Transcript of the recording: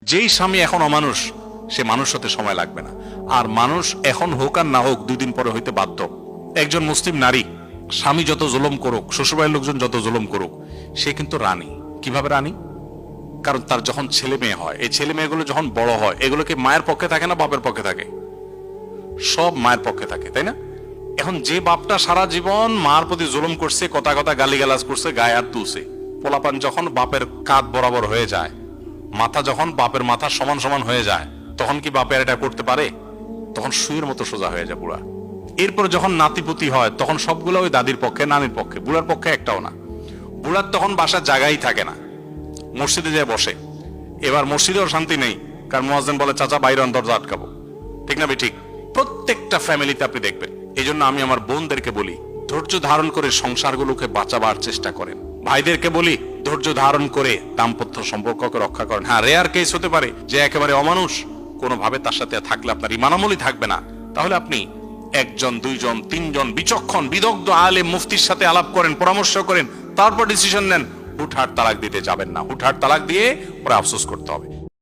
যেই স্বামী এখন অমানুষ, সে মানুষ হতে সময় লাগবে না। আর মানুষ এখন হোক আর না হোক 2 দিন পরে হইতে বাধ্য। একজন মুসলিম নারী স্বামী যত জুলুম করুক, শ্বশুরবাড়ির লোকজন যত জুলুম করুক, সে কিন্তু রানী। কিভাবে রানী? কারণ তার যখন ছেলে মেয়ে হয়, এই ছেলে মেয়েগুলো যখন বড় হয়, এগুলো কি মায়ের পক্ষে থাকে না বাপের পক্ষে থাকে? সব মায়ের পক্ষে থাকে, তাই না? এখন যে বাপটা সারা জীবন মার প্রতি জুলুম করছে, কথা কথা গালিগালাজ করছে, গায়ে হাত তুলছে, পোলাপান যখন বাপের কাঁধ বরাবর হয়ে যায়, মাথা যখন বাপের মাথা সমান সমান হয়ে যায়, তখন কি বাপের এটা করতে পারে? তখন সুইয়ের মতো সোজা হয়ে যায় বুড়া। এরপর যখন নাতিপুতি হয়, তখন সবগুলো ওই দাদির পক্ষে, নানির পক্ষে, বুড়ার পক্ষে একটাও না। বুড়ার তখন বাসার জায়গাই থাকে না, মসজিদে যায় বসে। এবার মসজিদেও শান্তি নেই, কারণ মুয়াজ্জিন বলে চাচা বাইরে দরজা আটকাবো। ঠিক না ঠিক? প্রত্যেকটা ফ্যামিলিতে আপনি দেখবেন। এই জন্য আমি আমার বোনদেরকে বলি, ধৈর্য ধারণ করে সংসারগুলোকে বাঁচাবার চেষ্টা করেন। ভাইদেরকে বলি, ধৈর্য ধারণ করে দাম্পত্য সম্পর্ককে রক্ষা করেন। হ্যাঁ, রেয়ার কেস হতে পারে যে একেবারে অমানুষ, কোনোভাবে তার সাথে থাকলে আপনার ইমান আমলই থাকবে না, তাহলে আপনি 1 জন 2 জন 3 জন বিচক্ষণ বিদগ্ধ আলেম মুফতির সাথে আলাপ করেন, পরামর্শ করেন, তারপর ডিসিশন নেন। হুটহাট তালাক দিতে যাবেন না। হুটহাট তালাক দিয়ে পরে আফসোস করতে হবে।